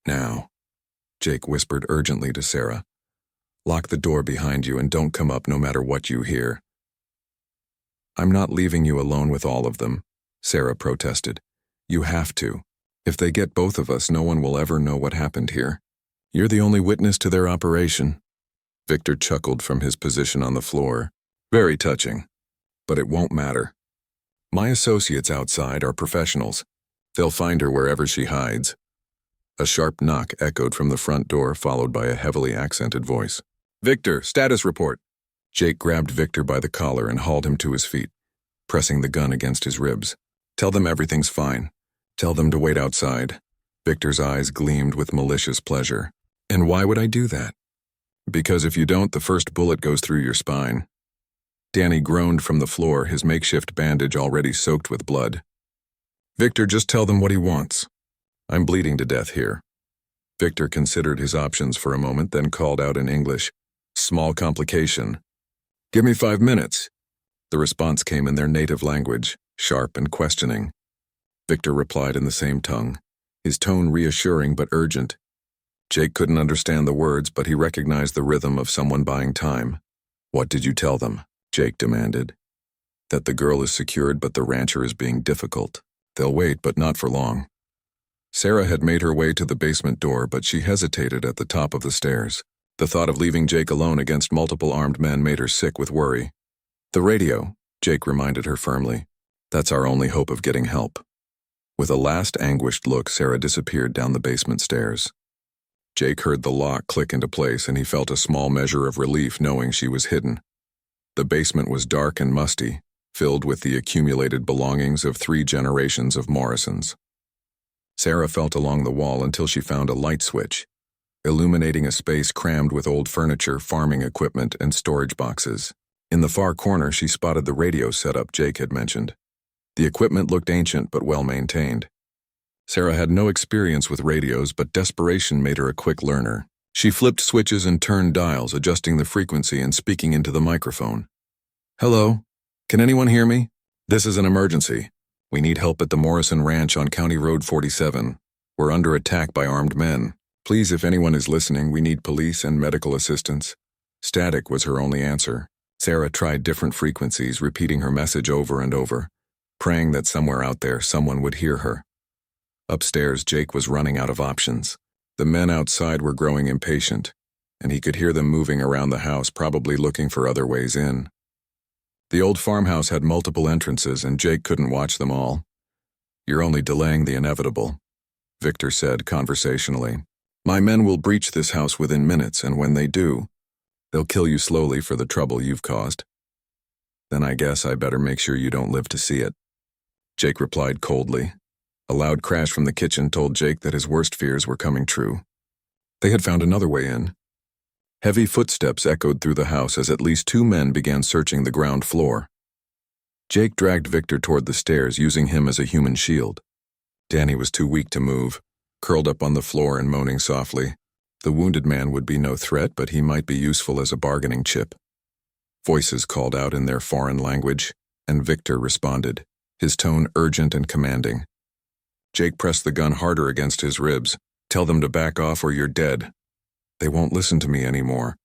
Now. Jake whispered urgently to Sarah. Lock the door behind you and don't come up no matter what you hear. I'm not leaving you alone with all of them, Sarah protested. You have to. If they get both of us, no one will ever know what happened here. You're the only witness to their operation. Victor chuckled from his position on the floor. Very touching. But it won't matter. My associates outside are professionals. They'll find her wherever she hides. A sharp knock echoed from the front door, followed by a heavily accented voice. Victor, status report. Jake grabbed Victor by the collar and hauled him to his feet, pressing the gun against his ribs. Tell them everything's fine. Tell them to wait outside. Victor's eyes gleamed with malicious pleasure. And why would I do that? Because if you don't, the first bullet goes through your spine. Danny groaned from the floor, his makeshift bandage already soaked with blood. Victor, just tell them what he wants. I'm bleeding to death here. Victor considered his options for a moment, then called out in English, Small complication. Give me 5 minutes. The response came in their native language, sharp and questioning. Victor replied in the same tongue, his tone reassuring but urgent. Jake couldn't understand the words, but he recognized the rhythm of someone buying time. What did you tell them? Jake demanded. That the girl is secured, but the rancher is being difficult. They'll wait, but not for long. Sarah had made her way to the basement door, but she hesitated at the top of the stairs. The thought of leaving Jake alone against multiple armed men made her sick with worry. "The radio," Jake reminded her firmly. "That's our only hope of getting help." With a last anguished look, Sarah disappeared down the basement stairs. Jake heard the lock click into place, and he felt a small measure of relief knowing she was hidden. The basement was dark and musty, filled with the accumulated belongings of 3 generations of Morrisons. Sarah felt along the wall until she found a light switch, illuminating a space crammed with old furniture, farming equipment, and storage boxes. In the far corner, she spotted the radio setup Jake had mentioned. The equipment looked ancient but well-maintained. Sarah had no experience with radios, but desperation made her a quick learner. She flipped switches and turned dials, adjusting the frequency and speaking into the microphone. "Hello? Can anyone hear me? This is an emergency. We need help at the Morrison Ranch on County Road 47. We're under attack by armed men. Please, if anyone is listening, we need police and medical assistance." Static was her only answer. Sarah tried different frequencies, repeating her message over and over, praying that somewhere out there someone would hear her. Upstairs, Jake was running out of options. The men outside were growing impatient, and he could hear them moving around the house, probably looking for other ways in. The old farmhouse had multiple entrances, and Jake couldn't watch them all. "You're only delaying the inevitable," Victor said conversationally. "My men will breach this house within minutes, and when they do, they'll kill you slowly for the trouble you've caused. Then I guess I better make sure you don't live to see it." Jake replied coldly. A loud crash from the kitchen told Jake that his worst fears were coming true. They had found another way in. Heavy footsteps echoed through the house as at least 2 men began searching the ground floor. Jake dragged Victor toward the stairs, using him as a human shield. Danny was too weak to move, curled up on the floor and moaning softly. The wounded man would be no threat, but he might be useful as a bargaining chip. Voices called out in their foreign language, and Victor responded, his tone urgent and commanding. Jake pressed the gun harder against his ribs. "Tell them to back off or you're dead." "They won't listen to me anymore,"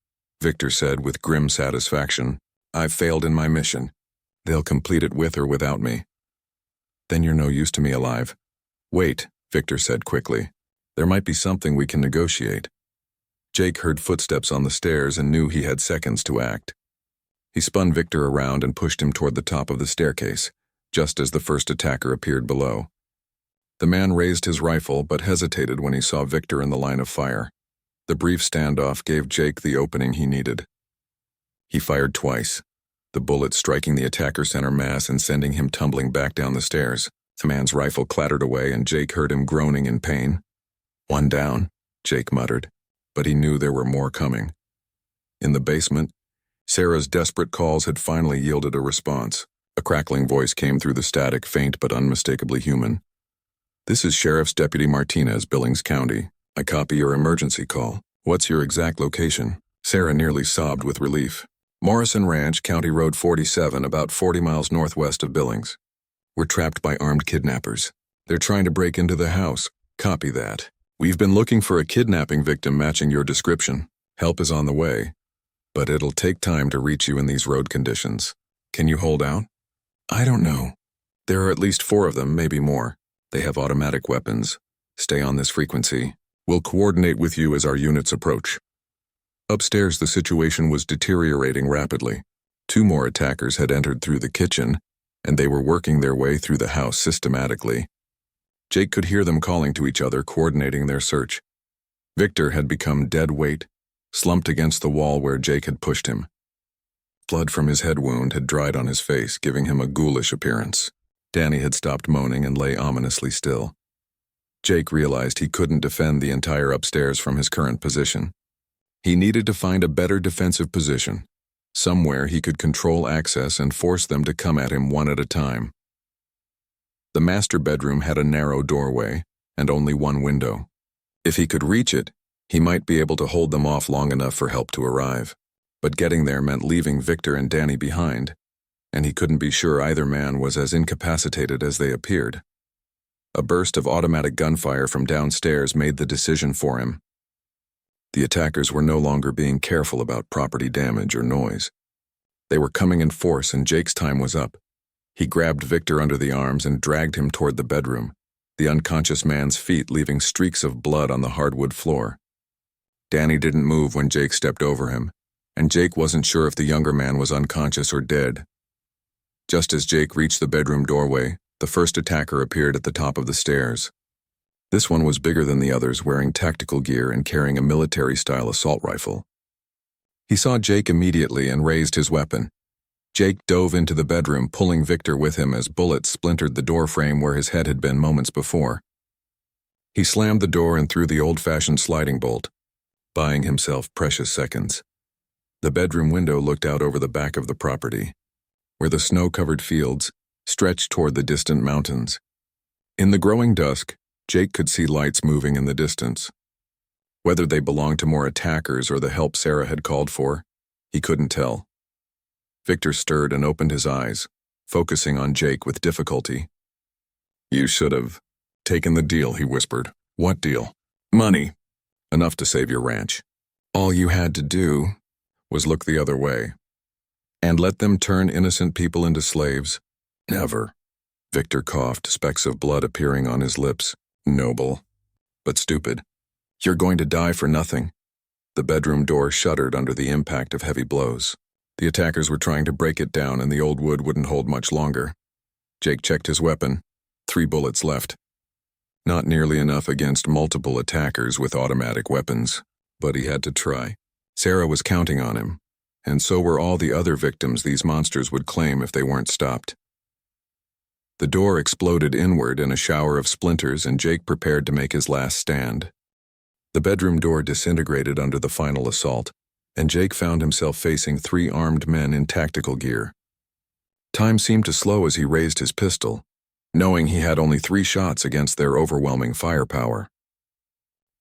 Victor said with grim satisfaction. "I've failed in my mission. They'll complete it with or without me." "Then you're no use to me alive." "Wait," Victor said quickly. "There might be something we can negotiate." Jake heard footsteps on the stairs and knew he had seconds to act. He spun Victor around and pushed him toward the top of the staircase, just as the first attacker appeared below. The man raised his rifle but hesitated when he saw Victor in the line of fire. The brief standoff gave Jake the opening he needed. He fired twice, the bullet striking the attacker center mass and sending him tumbling back down the stairs. The man's rifle clattered away and Jake heard him groaning in pain. "One down," Jake muttered, but he knew there were more coming. In the basement, Sarah's desperate calls had finally yielded a response. A crackling voice came through the static, faint but unmistakably human. "This is Sheriff's Deputy Martinez, Billings County. I copy your emergency call. What's your exact location?" Sarah nearly sobbed with relief. "Morrison Ranch, County Road 47, about 40 miles northwest of Billings. We're trapped by armed kidnappers. They're trying to break into the house." "Copy that. We've been looking for a kidnapping victim matching your description. Help is on the way, but it'll take time to reach you in these road conditions. Can you hold out?" "I don't know. There are at least 4 of them, maybe more. They have automatic weapons. Stay on this frequency. We'll coordinate with you as our units approach." Upstairs, the situation was deteriorating rapidly. 2 more attackers had entered through the kitchen, and they were working their way through the house systematically. Jake could hear them calling to each other, coordinating their search. Victor had become dead weight, slumped against the wall where Jake had pushed him. Blood from his head wound had dried on his face, giving him a ghoulish appearance. Danny had stopped moaning and lay ominously still. Jake realized he couldn't defend the entire upstairs from his current position. He needed to find a better defensive position, somewhere he could control access and force them to come at him one at a time. The master bedroom had a narrow doorway and only one window. If he could reach it, he might be able to hold them off long enough for help to arrive. But getting there meant leaving Victor and Danny behind, and he couldn't be sure either man was as incapacitated as they appeared. A burst of automatic gunfire from downstairs made the decision for him. The attackers were no longer being careful about property damage or noise. They were coming in force, and Jake's time was up. He grabbed Victor under the arms and dragged him toward the bedroom, the unconscious man's feet leaving streaks of blood on the hardwood floor. Danny didn't move when Jake stepped over him, and Jake wasn't sure if the younger man was unconscious or dead. Just as Jake reached the bedroom doorway, the first attacker appeared at the top of the stairs. This one was bigger than the others, wearing tactical gear and carrying a military-style assault rifle. He saw Jake immediately and raised his weapon. Jake dove into the bedroom, pulling Victor with him as bullets splintered the door frame where his head had been moments before. He slammed the door and threw the old-fashioned sliding bolt, buying himself precious seconds. The bedroom window looked out over the back of the property, where the snow-covered fields stretched toward the distant mountains. In the growing dusk, Jake could see lights moving in the distance. Whether they belonged to more attackers or the help Sarah had called for, he couldn't tell. Victor stirred and opened his eyes, focusing on Jake with difficulty. "You should have taken the deal," he whispered. "What deal?" "Money. Enough to save your ranch. All you had to do was look the other way. And let them turn innocent people into slaves? Never." Victor coughed, specks of blood appearing on his lips. "Noble, but stupid. You're going to die for nothing." The bedroom door shuddered under the impact of heavy blows. The attackers were trying to break it down, and the old wood wouldn't hold much longer. Jake checked his weapon. 3 bullets left. Not nearly enough against multiple attackers with automatic weapons, but he had to try. Sarah was counting on him, and so were all the other victims these monsters would claim if they weren't stopped. The door exploded inward in a shower of splinters, and Jake prepared to make his last stand. The bedroom door disintegrated under the final assault, and Jake found himself facing 3 armed men in tactical gear. Time seemed to slow as he raised his pistol, knowing he had only 3 shots against their overwhelming firepower.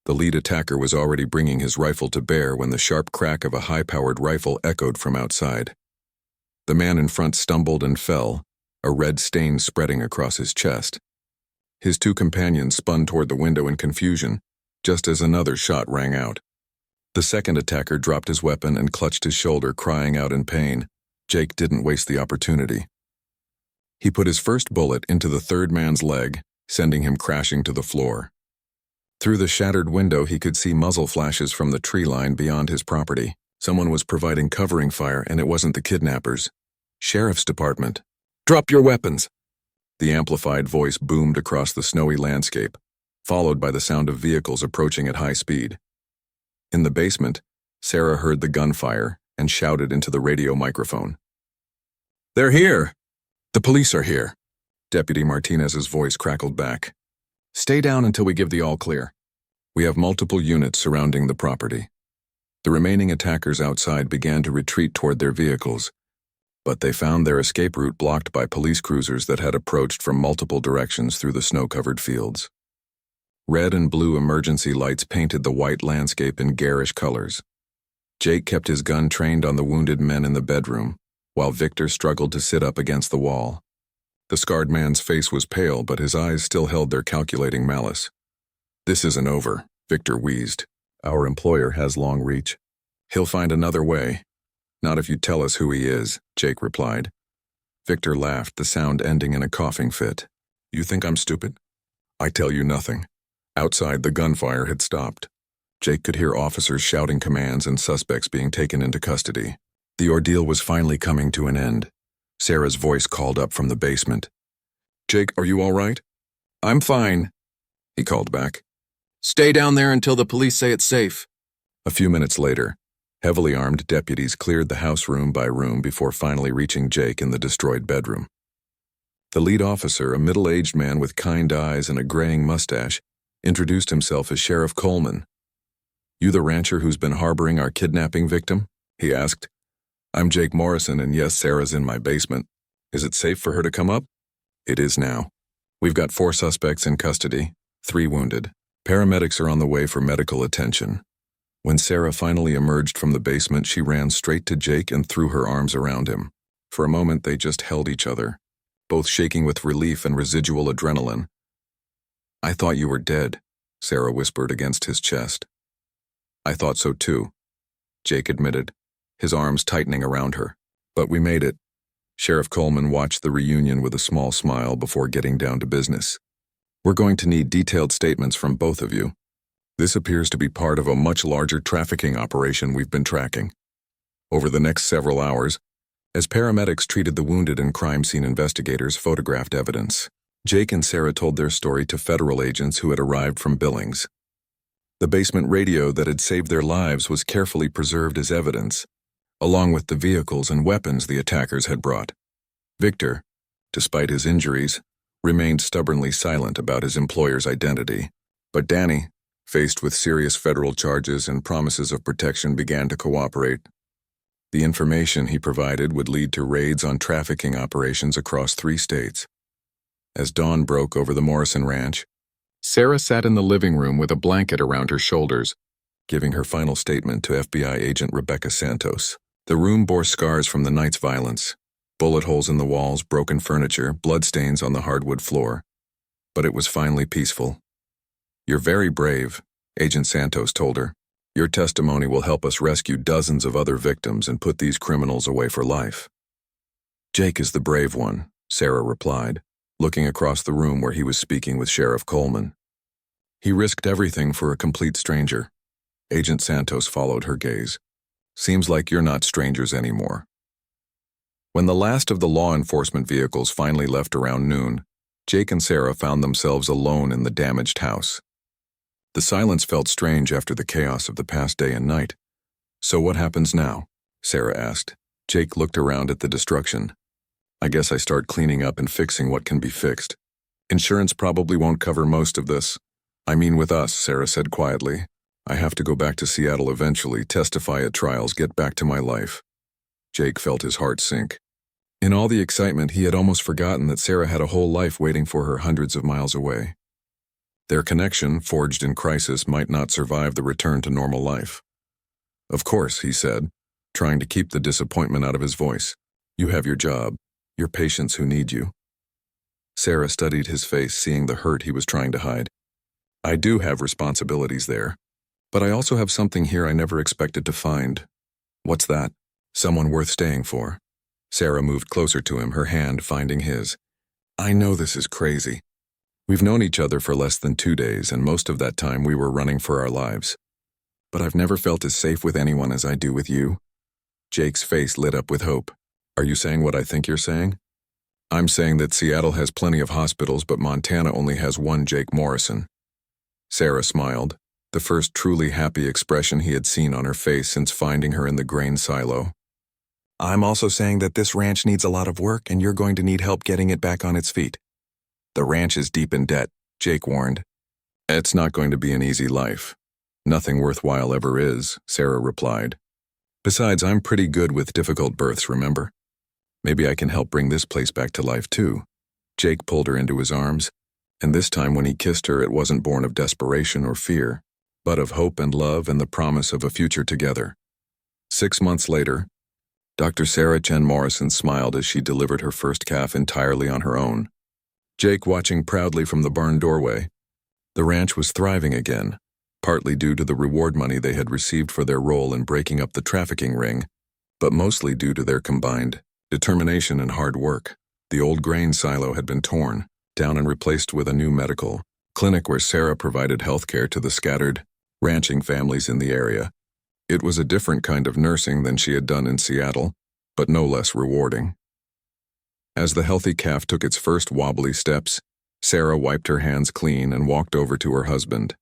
The lead attacker was already bringing his rifle to bear when the sharp crack of a high-powered rifle echoed from outside. The man in front stumbled and fell, a red stain spreading across his chest. His 2 companions spun toward the window in confusion, just as another shot rang out. The second attacker dropped his weapon and clutched his shoulder, crying out in pain. Jake didn't waste the opportunity. He put his first bullet into the third man's leg, sending him crashing to the floor. Through the shattered window, he could see muzzle flashes from the tree line beyond his property. Someone was providing covering fire, and it wasn't the kidnappers. "Sheriff's Department. Drop your weapons!" The amplified voice boomed across the snowy landscape, followed by the sound of vehicles approaching at high speed. In the basement, Sarah heard the gunfire and shouted into the radio microphone. "They're here! The police are here!" Deputy Martinez's voice crackled back. "Stay down until we give the all-clear. We have multiple units surrounding the property." The remaining attackers outside began to retreat toward their vehicles, but they found their escape route blocked by police cruisers that had approached from multiple directions through the snow-covered fields. Red and blue emergency lights painted the white landscape in garish colors. Jake kept his gun trained on the wounded men in the bedroom, while Victor struggled to sit up against the wall. The scarred man's face was pale, but his eyes still held their calculating malice. "This isn't over," Victor wheezed. "Our employer has long reach. He'll find another way." "Not if you tell us who he is," Jake replied. Victor laughed, the sound ending in a coughing fit. "You think I'm stupid? I tell you nothing." Outside, the gunfire had stopped. Jake could hear officers shouting commands and suspects being taken into custody. The ordeal was finally coming to an end. Sarah's voice called up from the basement. "Jake, are you all right?" "I'm fine," he called back. "Stay down there until the police say it's safe." A few minutes later, heavily armed deputies cleared the house room by room before finally reaching Jake in the destroyed bedroom. The lead officer, a middle-aged man with kind eyes and a graying mustache, introduced himself as Sheriff Coleman. "You the rancher who's been harboring our kidnapping victim?" he asked. "I'm Jake Morrison, and yes, Sarah's in my basement. Is it safe for her to come up?" "It is now. We've got 4 suspects in custody, 3 wounded. Paramedics are on the way for medical attention." When Sarah finally emerged from the basement, she ran straight to Jake and threw her arms around him. For a moment, they just held each other, both shaking with relief and residual adrenaline. "I thought you were dead," Sarah whispered against his chest. "I thought so too," Jake admitted, his arms tightening around her. "But we made it." Sheriff Coleman watched the reunion with a small smile before getting down to business. We're going to need detailed statements from both of you. This appears to be part of a much larger trafficking operation we've been tracking. Over the next several hours, as paramedics treated the wounded and crime scene investigators photographed evidence, Jake and Sarah told their story to federal agents who had arrived from Billings. The basement radio that had saved their lives was carefully preserved as evidence, along with the vehicles and weapons the attackers had brought. Victor, despite his injuries, remained stubbornly silent about his employer's identity. But Danny, faced with serious federal charges and promises of protection, began to cooperate. The information he provided would lead to raids on trafficking operations across 3 states. As dawn broke over the Morrison Ranch, Sarah sat in the living room with a blanket around her shoulders, giving her final statement to FBI agent Rebecca Santos. The room bore scars from the night's violence, bullet holes in the walls, broken furniture, bloodstains on the hardwood floor. But it was finally peaceful. "You're very brave," Agent Santos told her. "Your testimony will help us rescue dozens of other victims and put these criminals away for life." "Jake is the brave one," Sarah replied, looking across the room where he was speaking with Sheriff Coleman. "He risked everything for a complete stranger." Agent Santos followed her gaze. "Seems like you're not strangers anymore." When the last of the law enforcement vehicles finally left around noon, Jake and Sarah found themselves alone in the damaged house. The silence felt strange after the chaos of the past day and night. "So what happens now?" Sarah asked. Jake looked around at the destruction. "I guess I start cleaning up and fixing what can be fixed. Insurance probably won't cover most of this." "I mean with us," Sarah said quietly. "I have to go back to Seattle eventually, testify at trials, get back to my life." Jake felt his heart sink. In all the excitement, he had almost forgotten that Sarah had a whole life waiting for her hundreds of miles away. Their connection, forged in crisis, might not survive the return to normal life. "Of course," he said, trying to keep the disappointment out of his voice. "You have your job, your patients who need you." Sarah studied his face, seeing the hurt he was trying to hide. "I do have responsibilities there, but I also have something here I never expected to find." "What's that?" "Someone worth staying for." Sarah moved closer to him, her hand finding his. "I know this is crazy. We've known each other for less than 2 days, and most of that time we were running for our lives. But I've never felt as safe with anyone as I do with you." Jake's face lit up with hope. "Are you saying what I think you're saying?" "I'm saying that Seattle has plenty of hospitals, but Montana only has one Jake Morrison." Sarah smiled, the first truly happy expression he had seen on her face since finding her in the grain silo. "I'm also saying that this ranch needs a lot of work, and you're going to need help getting it back on its feet." "The ranch is deep in debt," Jake warned. "It's not going to be an easy life. Nothing worthwhile ever is," Sarah replied. "Besides, I'm pretty good with difficult births, remember? Maybe I can help bring this place back to life too." Jake pulled her into his arms, and this time when he kissed her, it wasn't born of desperation or fear, but of hope and love and the promise of a future together. 6 months later, Dr. Sarah Jen Morrison smiled as she delivered her first calf entirely on her own. Jake watching proudly from the barn doorway. The ranch was thriving again, partly due to the reward money they had received for their role in breaking up the trafficking ring, but mostly due to their combined determination and hard work. The old grain silo had been torn down and replaced with a new medical clinic where Sarah provided health care to the scattered, ranching families in the area. It was a different kind of nursing than she had done in Seattle, but no less rewarding. As the healthy calf took its first wobbly steps, Sarah wiped her hands clean and walked over to her husband.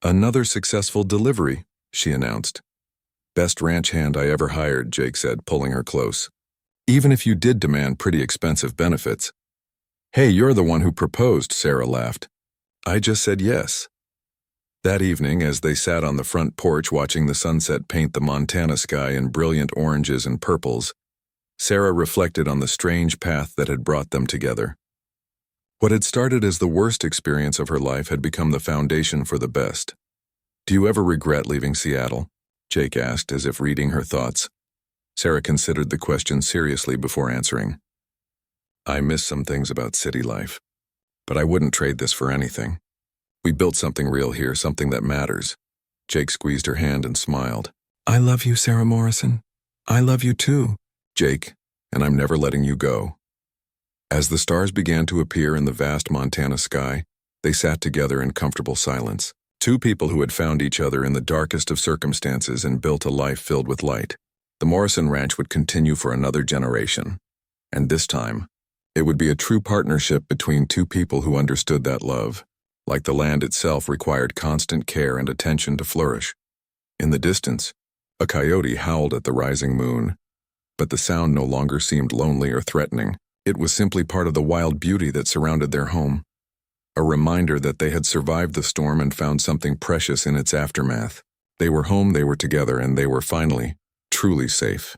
"Another successful delivery," she announced. "Best ranch hand I ever hired," Jake said, pulling her close. "Even if you did demand pretty expensive benefits." "Hey, you're the one who proposed," Sarah laughed. "I just said yes." That evening, as they sat on the front porch watching the sunset paint the Montana sky in brilliant oranges and purples, Sarah reflected on the strange path that had brought them together. What had started as the worst experience of her life had become the foundation for the best. "Do you ever regret leaving Seattle?" Jake asked, as if reading her thoughts. Sarah considered the question seriously before answering. "I miss some things about city life, but I wouldn't trade this for anything. We built something real here, something that matters." Jake squeezed her hand and smiled. "I love you, Sarah Morrison. I love you too." "Jake, and I'm never letting you go." As the stars began to appear in the vast Montana sky, they sat together in comfortable silence. Two people who had found each other in the darkest of circumstances and built a life filled with light. The Morrison Ranch would continue for another generation. And this time, it would be a true partnership between two people who understood that love, like the land itself, required constant care and attention to flourish. In the distance, a coyote howled at the rising moon, but the sound no longer seemed lonely or threatening. It was simply part of the wild beauty that surrounded their home, a reminder that they had survived the storm and found something precious in its aftermath. They were home, they were together, and they were finally truly safe.